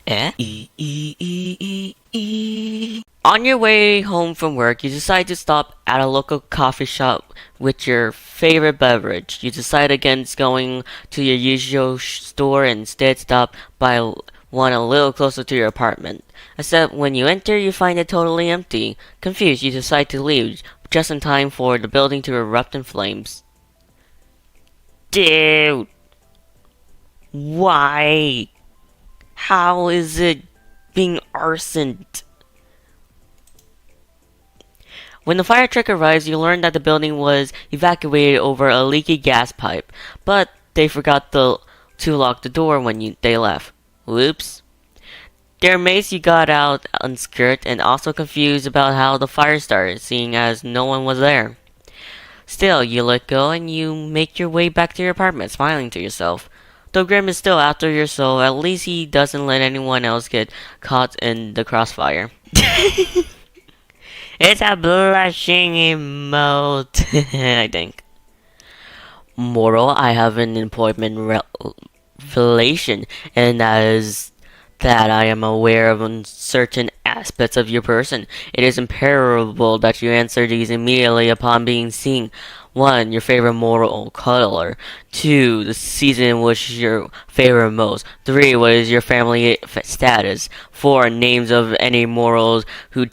Eh? On your way home from work, you decide to stop at a local coffee shop with your favorite beverage. You decide against going to your usual store and instead stop by one a little closer to your apartment. Except when you enter, you find it totally empty. Confused, you decide to leave, just in time for the building to erupt in flames. Dude! Why? How is it being arsoned? When the fire truck arrives, you learn that the building was evacuated over a leaky gas pipe, but they forgot to lock the door when they left. Whoops. They're amazed you got out unscathed and also confused about how the fire started, seeing as no one was there. Still, you let go and you make your way back to your apartment, smiling to yourself. Though Grim is still after your soul, at least he doesn't let anyone else get caught in the crossfire. It's a blushing emote, I think. Moral, I have an important revelation, and that is that I am aware of uncertain aspects of your person. It is imperative that you answer these immediately upon being seen. 1. Your favorite moral color. 2. The season in which your favorite most. 3. What is your family status? 4. Names of any morals who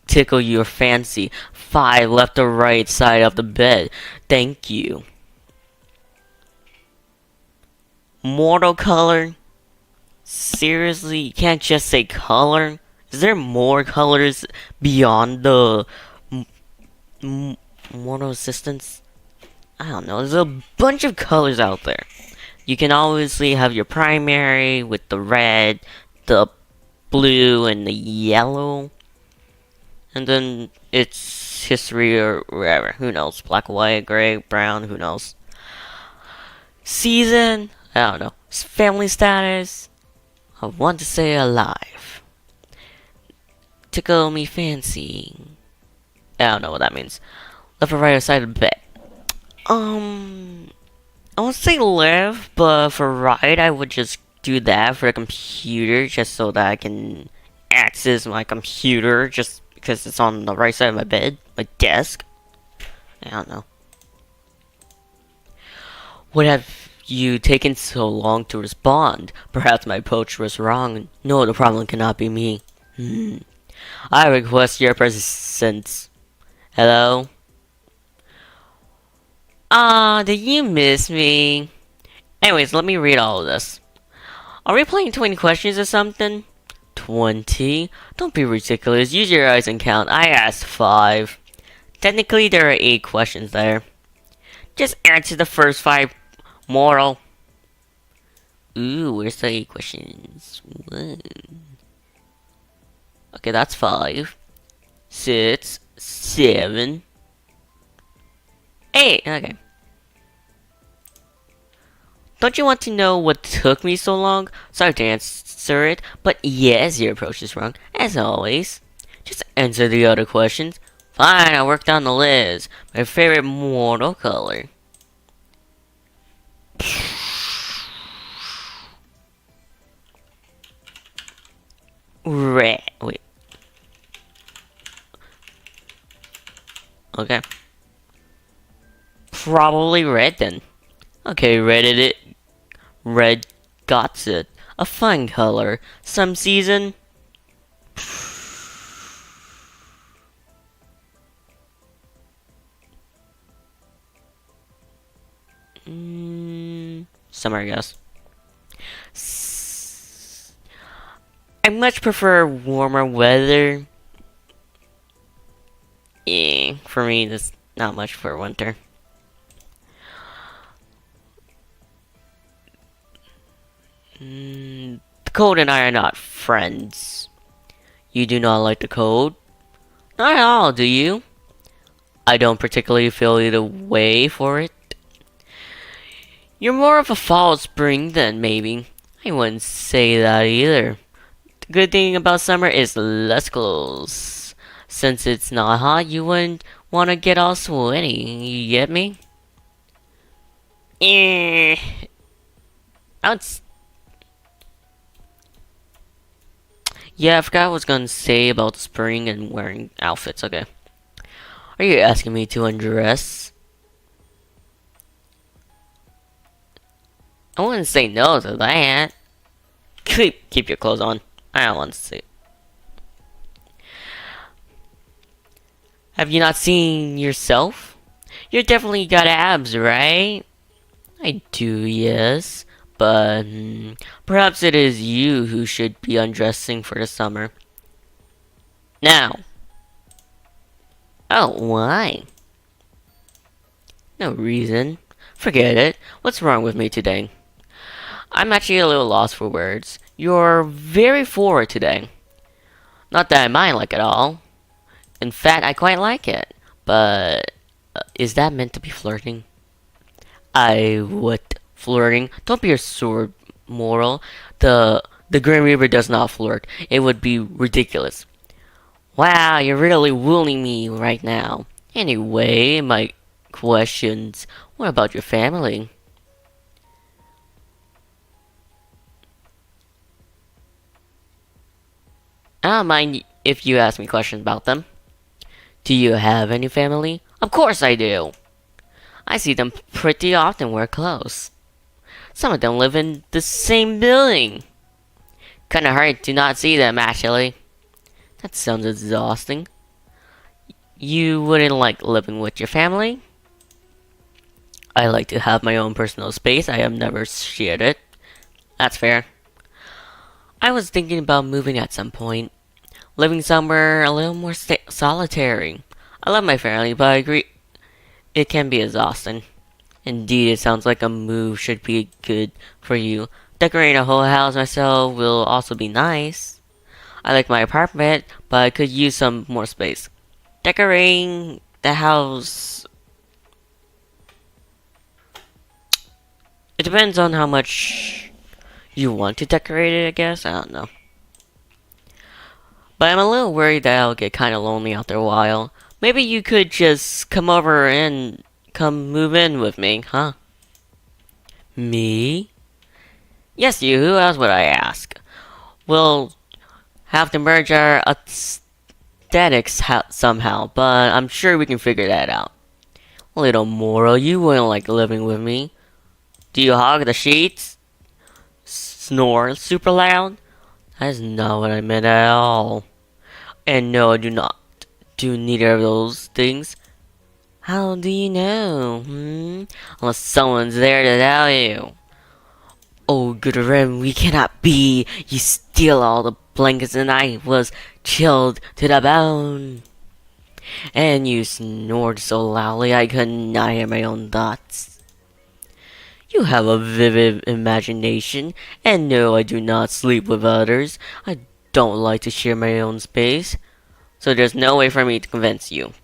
tickle your fancy. 5. Left or right side of the bed. Thank you. Mortal color? Seriously, you can't just say color? Is there more colors beyond the mortal assistance? I don't know, there's a bunch of colors out there. You can obviously have your primary with the red, the blue, and the yellow. And then it's history or wherever. Who knows? Black, white, gray, brown, who knows? Season? I don't know. Family status? I want to say alive. Tickle me fancy. I don't know what that means. Left or right side of the bed. I would say left, but for right, I would just do that for the computer, just so that I can access my computer, just because it's on the right side of my bed, my desk. I don't know. What have you taken so long to respond? Perhaps my approach was wrong. No, the problem cannot be me. I request your presence. Hello? Did you miss me? Anyways, let me read all of this. Are we playing 20 questions or something? 20? Don't be ridiculous. Use your eyes and count. I asked 5. Technically, there are 8 questions there. Just answer the first 5. Moral. Ooh, where's the 8 questions? 1. Okay, that's 5. 6. 7. 8. Okay. Don't you want to know what took me so long? Sorry to answer it, but yes, your approach is wrong, as always. Just answer the other questions. Fine, I worked on the list. My favorite mortal color. Red. Wait. Okay. Probably red then. Okay, Red got it. A fun color. Some season. Summer, I guess. I much prefer warmer weather. For me, there's not much for winter. The Code and I are not friends. You do not like the Code? Not at all, do you? I don't particularly feel either way for it. You're more of a fall spring than maybe. I wouldn't say that either. The good thing about summer is less clothes. Since it's not hot, you wouldn't want to get all sweaty. You get me? I would Yeah, I forgot what I was gonna say about the spring and wearing outfits. Okay. Are you asking me to undress? I wouldn't say no to that. Keep your clothes on. I don't want to see. Have you not seen yourself? You definitely got abs, right? I do, yes. But perhaps it is you who should be undressing for the summer. Now. Oh, why? No reason. Forget it. What's wrong with me today? I'm actually a little lost for words. You're very forward today. Not that I mind like at all. In fact, I quite like it. But is that meant to be flirting? What flirting? Don't be a sword moral. The Grim Reaper does not flirt. It would be ridiculous. Wow, you're really wooing me right now. Anyway, my questions. What about your family? I don't mind if you ask me questions about them. Do you have any family? Of course I do. I see them pretty often. We're close. Some of them live in the same building. Kinda hard to not see them, actually. That sounds exhausting. You wouldn't like living with your family? I like to have my own personal space. I have never shared it. That's fair. I was thinking about moving at some point. Living somewhere a little more solitary. I love my family, but I agree it can be exhausting. Indeed, it sounds like a move should be good for you. Decorating a whole house myself will also be nice. I like my apartment, but I could use some more space. Decorating the house. It depends on how much you want to decorate it, I guess. I don't know. But I'm a little worried that I'll get kind of lonely after a while. Maybe you could just come over and come move in with me, huh? Me? Yes, you. Who else would I ask? We'll have to merge our aesthetics somehow, but I'm sure we can figure that out. Little Moro, you wouldn't like living with me. Do you hog the sheets? Snore super loud? That is not what I meant at all. And no, I do not do neither of those things. How do you know? Unless someone's there to tell you. Oh, good Rim, we cannot be. You steal all the blankets and I was chilled to the bone. And you snored so loudly I could not hear my own thoughts. You have a vivid imagination, and no, I do not sleep with others. I don't like to share my own space, so there's no way for me to convince you.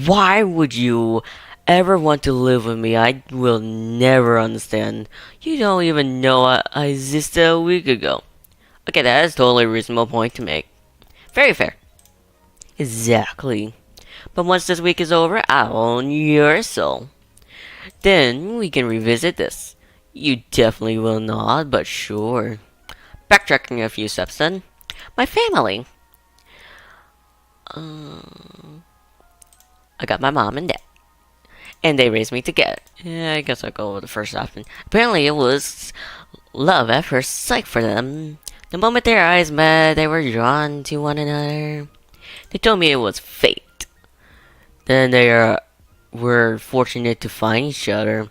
Why would you ever want to live with me? I will never understand. You don't even know I existed a week ago. Okay, that is totally a reasonable point to make. Very fair. Exactly. But once this week is over, I'll own your soul. Then we can revisit this. You definitely will not, but sure. Backtracking a few steps then. My family. I got my mom and dad. And they raised me together. Yeah, I guess I'll go with the first option. Apparently it was love at first sight for them. The moment their eyes met, they were drawn to one another. They told me it was fate. Then they were fortunate to find each other.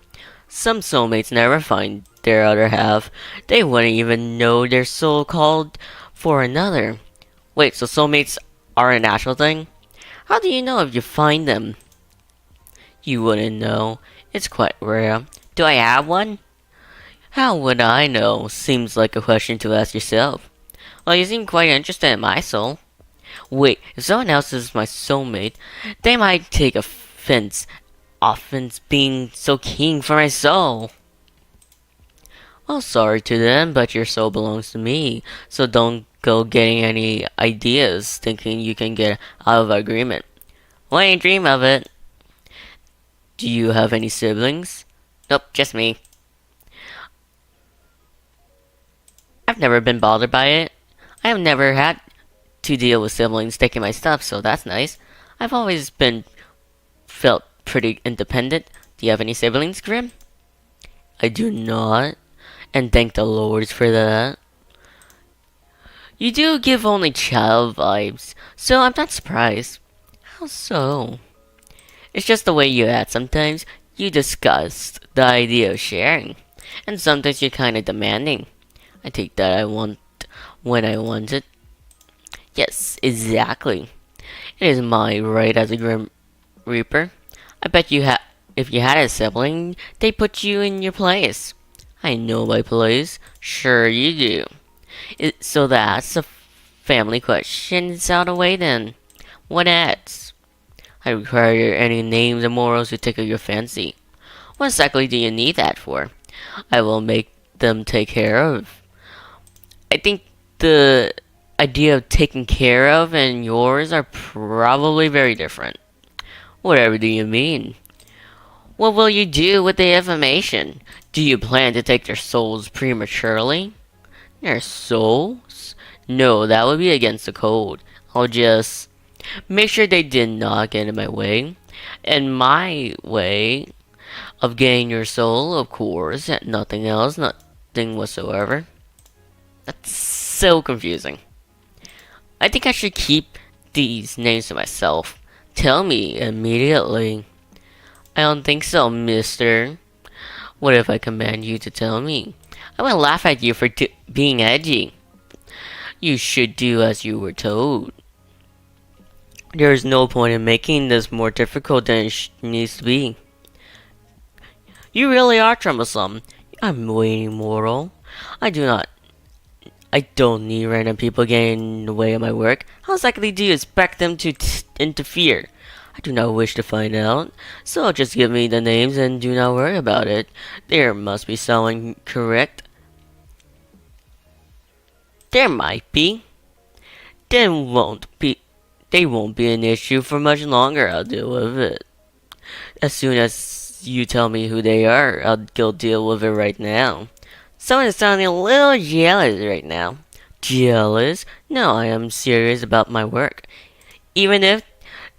Some soulmates never find their other half. They wouldn't even know their soul called for another. Wait, so soulmates are a natural thing? How do you know if you find them? You wouldn't know. It's quite rare. Do I have one? How would I know? Seems like a question to ask yourself. Well, you seem quite interested in my soul. Wait, if someone else is my soulmate, they might take offense being so keen for my soul. Well, sorry to them, but your soul belongs to me, so don't go getting any ideas thinking you can get out of agreement. Well, I ain't dream of it. Do you have any siblings? Nope, just me. I've never been bothered by it. I have never had to deal with siblings taking my stuff, so that's nice. I've always been felt pretty independent. Do you have any siblings, Grim? I do not, and thank the lords for that. You do give only child vibes, so I'm not surprised. How so? It's just the way you act sometimes. You discussed the idea of sharing, and sometimes you're kinda demanding. I take that I want when I want it. Yes, exactly. It is my right as a Grim Reaper. I bet if you had a sibling, they put you in your place. I know my place. Sure you do. So that's a family question. It's out of the way then. What else? I require any names and morals to tickle your fancy. What exactly do you need that for? I will make them take care of. I think the idea of taking care of and yours are probably very different. Whatever do you mean? What will you do with the information? Do you plan to take their souls prematurely? Their souls? No, that would be against the code. I'll just make sure they did not get in my way. And my way of getting your soul, of course, nothing else, nothing whatsoever. That's so confusing. I think I should keep these names to myself. Tell me immediately. I don't think so, mister. What if I command you to tell me? I will laugh at you for being edgy. You should do as you were told. There is no point in making this more difficult than it needs to be. You really are troublesome. I'm waiting, mortal. I don't need random people getting in the way of my work. How exactly do you expect them to interfere? I do not wish to find out, so just give me the names and do not worry about it. There must be someone correct. There might be. Then won't be. They won't be an issue for much longer. I'll deal with it. As soon as you tell me who they are, I'll go deal with it right now. Someone is sounding a little jealous right now. Jealous? No, I am serious about my work. Even if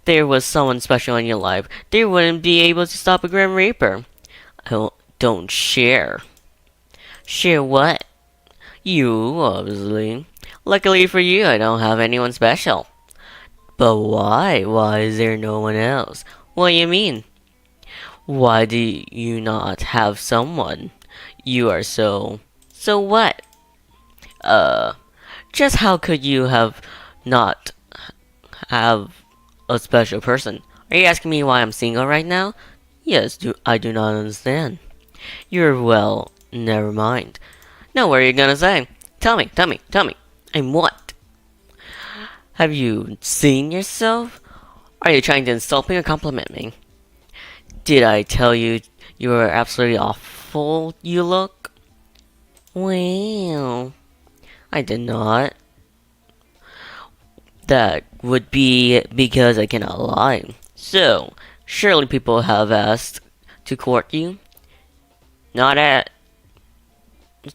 there was someone special in your life, they wouldn't be able to stop a Grim Reaper. Don't share. Share what? You, obviously. Luckily for you, I don't have anyone special. But why? Why is there no one else? What do you mean? Why do you not have someone? You are so... So what? Just how could you have not have a special person? Are you asking me why I'm single right now? Yes, I do not understand. Well, never mind. No, what are you gonna say? Tell me. I'm what? Have you seen yourself? Are you trying to insult me or compliment me? Did I tell you you are absolutely awful you look? Well, I did not. That would be because I cannot lie. So, surely people have asked to court you? Not at...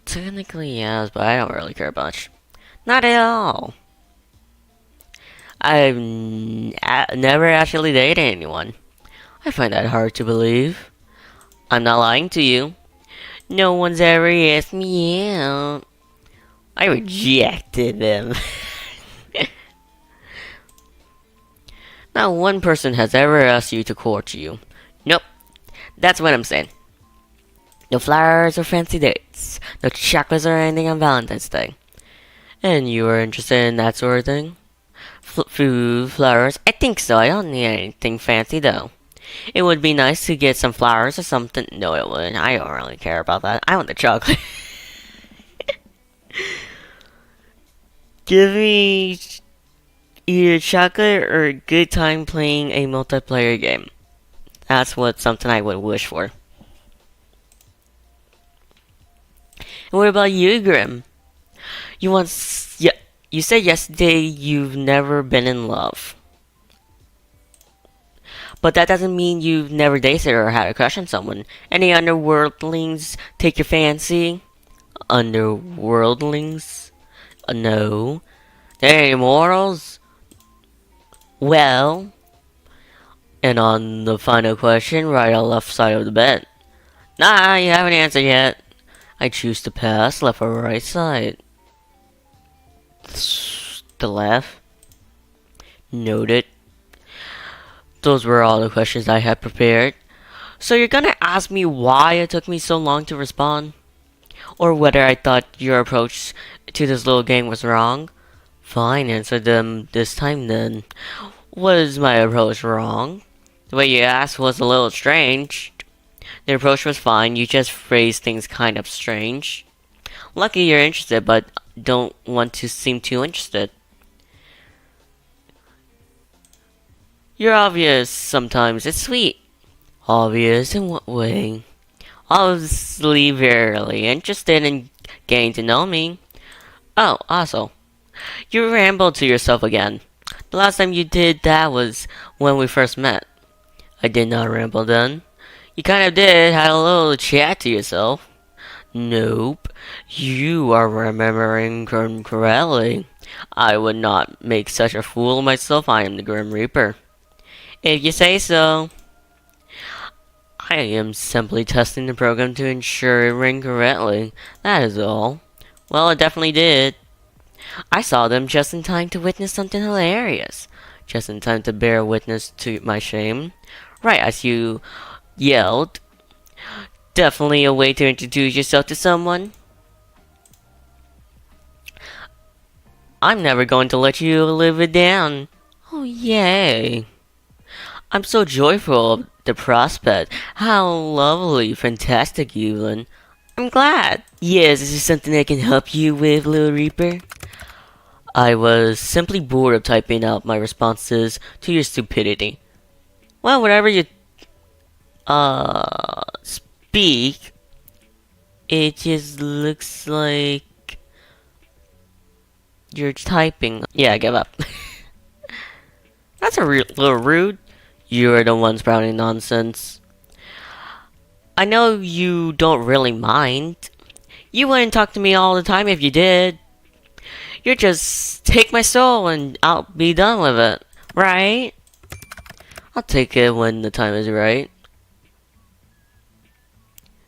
Technically yes, but I don't really care much. Not at all. I've never actually dated anyone. I find that hard to believe. I'm not lying to you. No one's ever asked me out. I rejected them. Not one person has ever asked you to court you. Nope. That's what I'm saying. No flowers or fancy dates. No chocolates or anything on Valentine's Day. And you are interested in that sort of thing? Food, flowers? I think so. I don't need anything fancy though. It would be nice to get some flowers or something. No, it wouldn't. I don't really care about that. I want the chocolate. Give me either chocolate or a good time playing a multiplayer game. That's something I would wish for. And what about you, Grim? You said yesterday you've never been in love. But that doesn't mean you've never dated or had a crush on someone. Any underworldlings take your fancy? Underworldlings? No. Any morals? Well, and on the final question, right or left side of the bed? Nah, you haven't answered yet. I choose to pass, left or right side. The left. Noted. Those were all the questions I had prepared. So you're gonna ask me why it took me so long to respond? Or whether I thought your approach to this little game was wrong? Fine, answer them this time then. Was my approach wrong? The way you asked was a little strange. The approach was fine, you just phrased things kind of strange. Lucky you're interested, but don't want to seem too interested. You're obvious sometimes, it's sweet. Obvious in what way? Obviously very interested in getting to know me. Oh, also, you rambled to yourself again. The last time you did that was when we first met. I did not ramble then. You kind of did, had a little chat to yourself. Nope, you are remembering correctly. I would not make such a fool of myself. I am the Grim Reaper. If you say so. I am simply testing the program to ensure it ran correctly. That is all. Well, it definitely did. I saw them just in time to witness something hilarious. Just in time to bear witness to my shame. Right as you yelled. Definitely a way to introduce yourself to someone. I'm never going to let you live it down. Oh, yay. I'm so joyful of the prospect. How lovely, fantastic, Evelyn. I'm glad. Yes, is there something I can help you with, Little Reaper? I was simply bored of typing out my responses to your stupidity. Well, whatever you, speak, it just looks like you're typing. Yeah, I give up. That's a little rude. You're the one sprouting nonsense. I know you don't really mind. You wouldn't talk to me all the time if you did. You just take my soul and I'll be done with it, right? I'll take it when the time is right.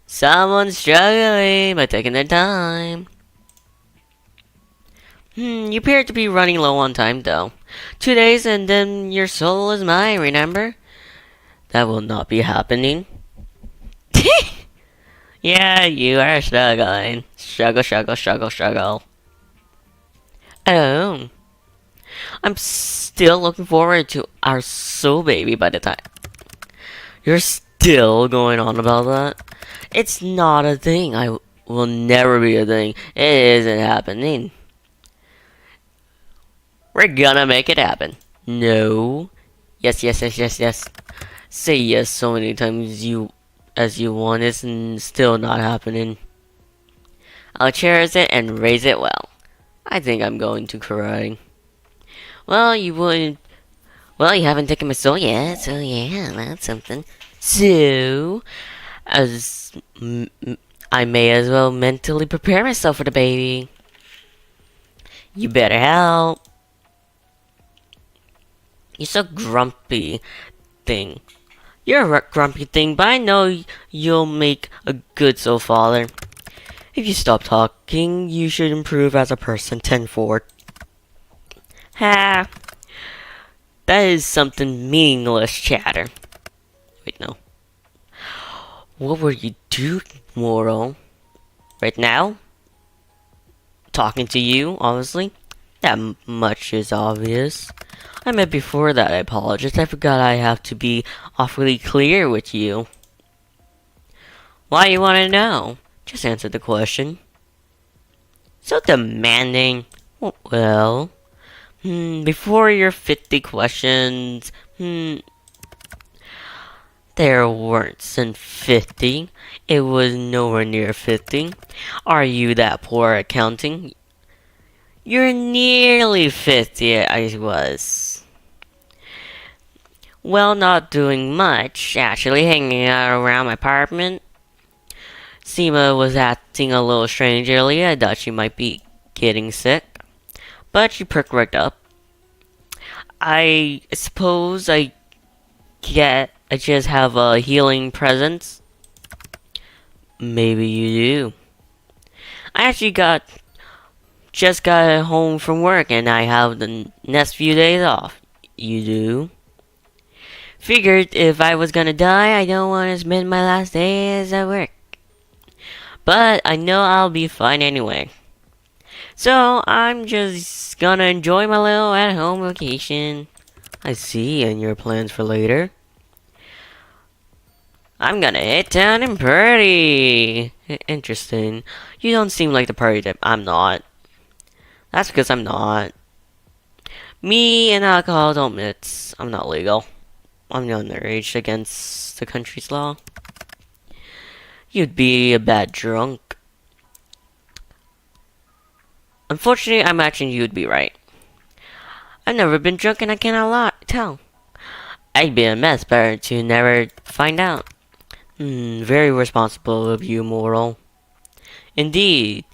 Someone's struggling by taking their time. You appear to be running low on time though. 2 days and then your soul is mine, remember? That will not be happening. Yeah, you are struggling. Struggle, struggle, struggle, struggle. Oh. I'm still looking forward to our soul baby by the time. You're still going on about that? It's not a thing. I will never be a thing. It isn't happening. We're gonna make it happen. No. Yes, yes, yes, yes, yes. Say yes so many times as you want. It's still not happening. I'll cherish it and raise it well. I think I'm going to cry. Well, you wouldn't. Well, you haven't taken my soul yet, so yeah, that's something. So, as I may as well mentally prepare myself for the baby. You better help. You're so grumpy thing. You're a grumpy thing, but I know you'll make a good soul father. If you stop talking, you should improve as a person tenfold. Ha! That is something meaningless chatter. Wait, no. What were you doing, Moro? Right now? Talking to you, honestly? That much is obvious. I meant before that, I apologize. I forgot I have to be awfully clear with you. Why you want to know? Just answer the question. So demanding. Well, before your 50 questions, there weren't some 50. It was nowhere near 50. Are you that poor at counting? You're nearly 50, I was. Well, not doing much, actually, hanging out around my apartment. Seema was acting a little strange earlier. I thought she might be getting sick. but you perk right up. I suppose I just have a healing presence. Maybe you do. I actually just got home from work and I have the next few days off. You do? Figured if I was gonna die, I don't want to spend my last days at work. But I know I'll be fine anyway. So I'm just gonna enjoy my little at-home vacation. I see, and your plans for later? I'm gonna hit town and party. Interesting. You don't seem like the party type. I'm not. That's because I'm not. Me and alcohol don't mix. I'm not legal. I'm underage against the country's law. You'd be a bad drunk. Unfortunately, I'm matching you'd be right. I've never been drunk and I cannot tell. I'd be a mess, better to never find out. Very responsible of you, Moral. Indeed,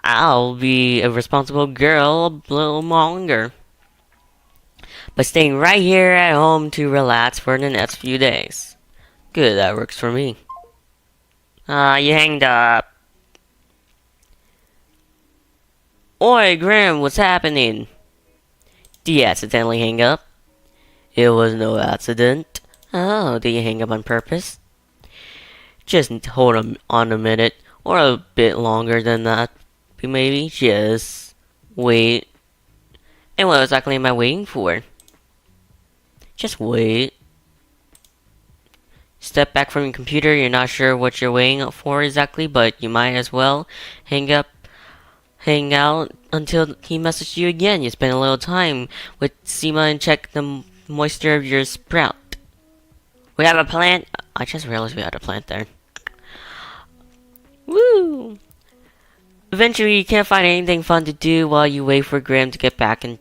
I'll be a responsible girl a little longer. But staying right here at home to relax for the next few days. Good, that works for me. You hanged up. Oi, Grim, what's happening? Did you accidentally hang up? It was no accident. Oh, did you hang up on purpose? Just hold on a minute, or a bit longer than that, maybe. Just wait. And what exactly am I waiting for? Just wait. Step back from your computer, you're not sure what you're waiting for exactly, but you might as well hang out until he messages you again. You spend a little time with SEMA and check the moisture of your sprout. We have a plant. I just realized we had a plant there. Woo! Eventually, you can't find anything fun to do while you wait for Graham to get back in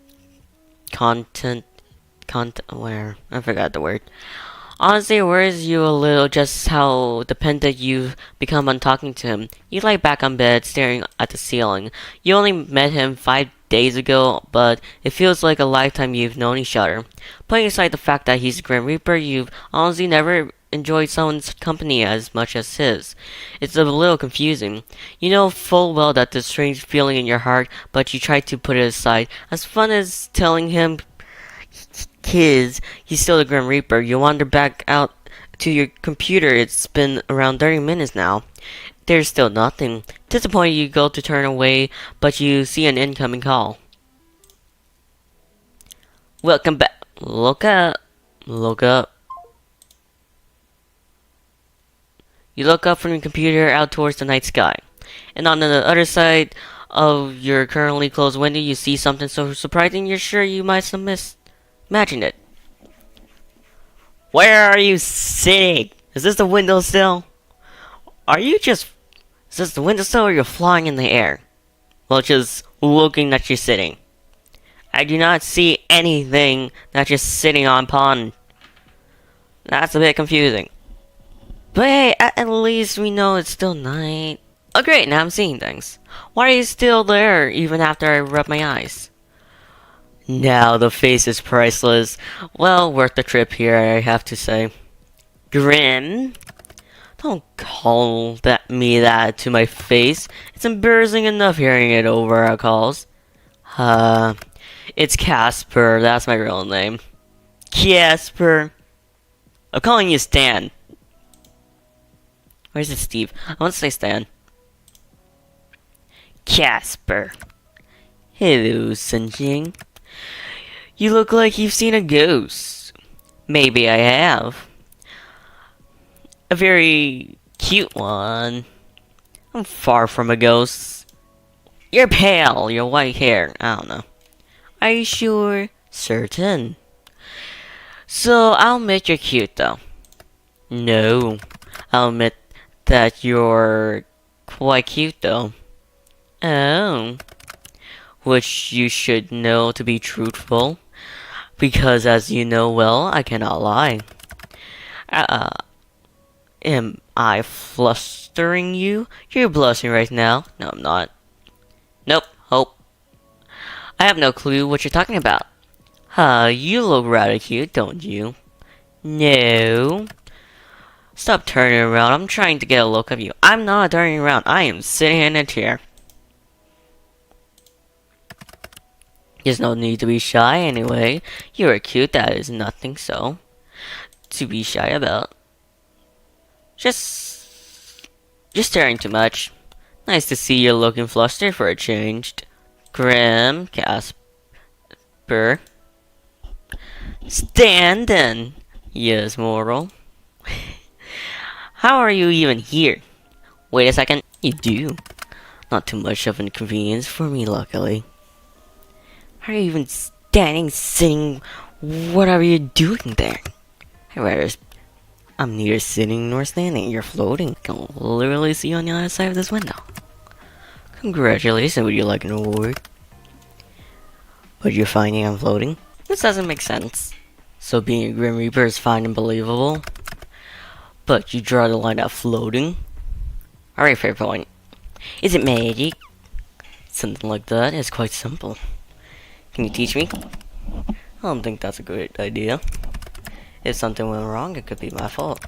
where? I forgot the word. Honestly, it worries you a little just how dependent you've become on talking to him. You lie back on bed, staring at the ceiling. You only met him 5 days ago, but it feels like a lifetime you've known each other. Putting aside the fact that he's a Grim Reaper, you've honestly never enjoyed someone's company as much as his. It's a little confusing. You know full well that this strange feeling in your heart, but you try to put it aside. As fun as telling him kids, he's still the Grim Reaper. You wander back out to your computer. It's been around 30 minutes now. There's still nothing. Disappointed, you go to turn away, but you see an incoming call. Welcome back. Look up. Look up. You look up from your computer out towards the night sky. And on the other side of your currently closed window, you see something so surprising you're sure you might have missed. Imagine it. Where are you sitting? Is this the windowsill? Is this the windowsill or you're flying in the air? Well, just looking that you're sitting. I do not see anything that you're sitting on pond. That's a bit confusing. But hey, at least we know it's still night. Oh great, now I'm seeing things. Why are you still there even after I rub my eyes? Now the face is priceless. Well, worth the trip here, I have to say. Grim? Don't call me that to my face. It's embarrassing enough hearing it over our calls. It's Casper. That's my real name. Casper. I'm calling you Stan. Where's it, Steve? I want to say Stan. Casper. Hello, Sunshine. You look like you've seen a ghost. Maybe I have. A very cute one. I'm far from a ghost. You're pale. Your white hair. I don't know. Are you sure? Certain. So, I'll admit you're cute, though. No. I'll admit that you're quite cute, though. Oh. Which you should know to be truthful. Because as you know well, I cannot lie. Am I flustering you? You're blushing right now. No, I'm not. Nope. Hope. I have no clue what you're talking about. Huh, you look rather cute, don't you? No. Stop turning around. I'm trying to get a look of you. I'm not turning around. I am sitting in a chair. There's no need to be shy anyway. You're cute, that is nothing so to be shy about. Just staring too much. Nice to see you're looking flustered for a change. Grim, Casper. Stand then. Yes, Moral. How are you even here? Wait a second. You do. Not too much of an inconvenience for me, luckily. How are you even standing, sitting, whatever you're doing there? I'm neither sitting nor standing. You're floating. I can literally see you on the other side of this window. Congratulations, would you like an award? But you're finding I'm floating? This doesn't make sense. So being a Grim Reaper is fine and believable. But you draw the line at floating? Alright, fair point. Is it magic? Something like that is quite simple. Can you teach me? I don't think that's a good idea. If something went wrong, it could be my fault.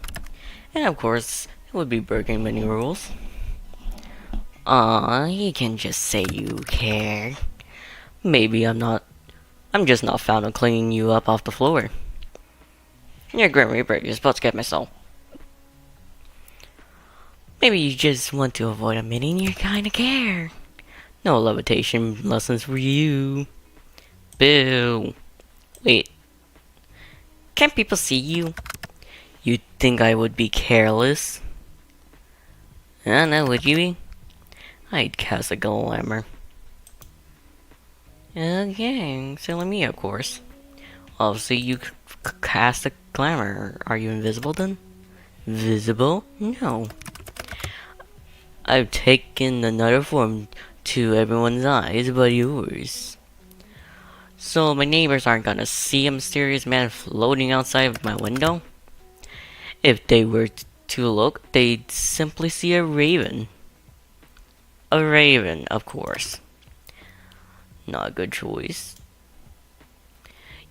And of course, it would be breaking many rules. Aw, you can just say you care. Maybe I'm just not found on cleaning you up off the floor. You're a Grim Reaper, you're supposed to get my soul. Maybe you just want to avoid admitting you kinda care. No levitation lessons for you. Boo. Wait. Can't people see you? You'd think I would be careless. I don't know, would you be? I'd cast a glamour. Okay, silly me, of course. Obviously, you cast a glamour. Are you invisible then? Visible? No. I've taken another form to everyone's eyes but yours. So my neighbors aren't gonna see a mysterious man floating outside of my window? If they were to look, they'd simply see a raven. A raven, of course. Not a good choice.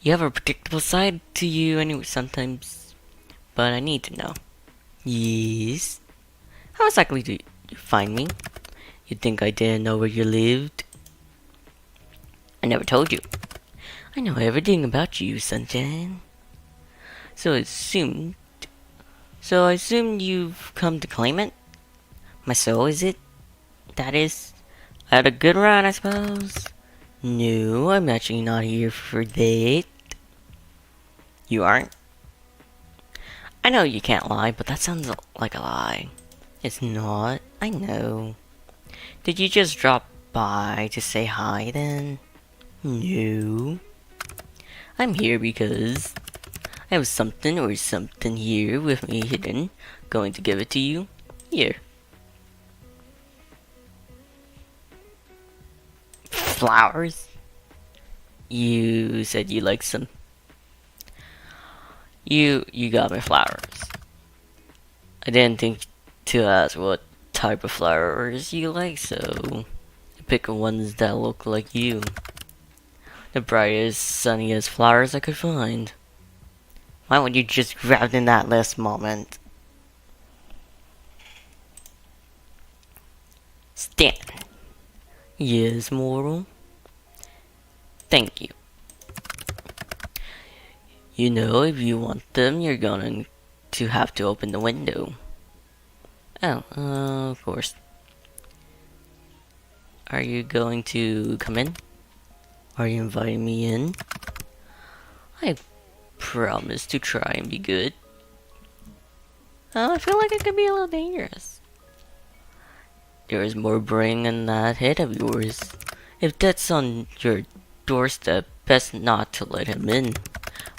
You have a predictable side to you anyway sometimes. But I need to know. Yes? How exactly do you find me? You think I didn't know where you lived? I never told you. I know everything about you, Sunshine. So I assumed you've come to claim it? My soul, is it? That is? I had a good run, I suppose. No, I'm actually not here for that. You aren't? I know you can't lie, but that sounds like a lie. It's not. I know. Did you just drop by to say hi then? No. I'm here because I have something or something here with me hidden. Going to give it to you. Here. Flowers? You said you like some. You got me flowers. I didn't think to ask what type of flowers you like, so I picked ones that look like you. The brightest, sunniest flowers I could find. Why would you just grab in that last moment? Stand. Yes, mortal. Thank you. You know, if you want them, you're going to have to open the window. Oh, of course. Are you going to come in? Are you inviting me in? I promise to try and be good. I feel like it could be a little dangerous. There is more brain in that head of yours. If that's on your doorstep, best not to let him in.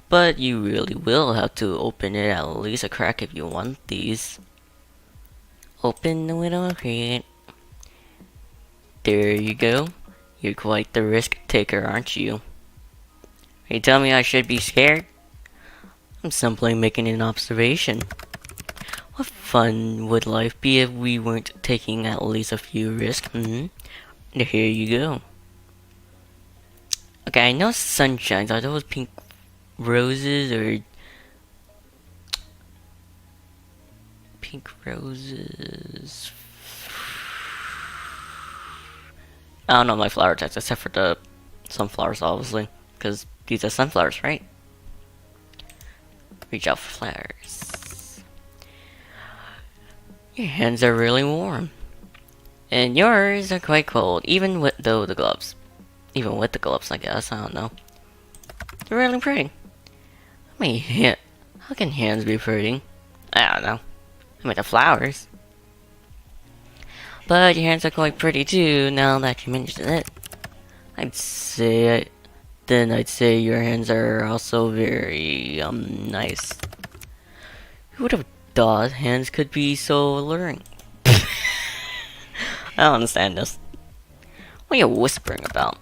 But you really will have to open it at least a crack if you want these. Open the window, okay. There you go. You're quite the risk taker, aren't you? You tell me I should be scared? I'm simply making an observation. What fun would life be if we weren't taking at least a few risks, Here you go. Okay, I know sunshines. Are those pink roses or pink roses? I don't know my flower types except for the sunflowers, obviously, because these are sunflowers, right? Reach out for flowers. Your hands are really warm, and yours are quite cold, even with the gloves. Even with the gloves, I guess. I don't know. They're really pretty. How can hands be pretty? I don't know. I mean, the flowers. But your hands are quite pretty too, now that you mention it. I'd say your hands are also very, nice. Who would have thought hands could be so alluring? I don't understand this. What are you whispering about?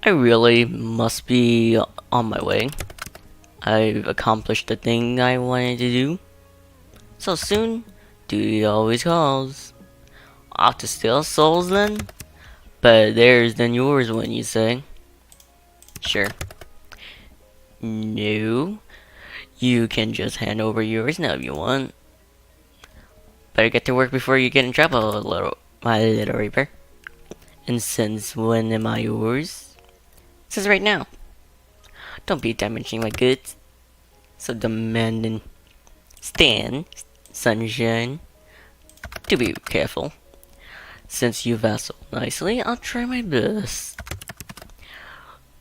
I really must be on my way. I've accomplished the thing I wanted to do. So soon, duty always calls. Off to steal souls then? Better theirs than yours, when you say. Sure. No. You can just hand over yours now if you want. Better get to work before you get in trouble, my little reaper. And since when am I yours? Since right now. Don't be damaging my goods. So demanding. Stand, sunshine. Do be careful. Since you vassal nicely, I'll try my best.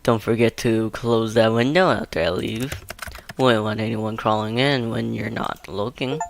Don't forget to close that window after I leave. Wouldn't want anyone crawling in when you're not looking.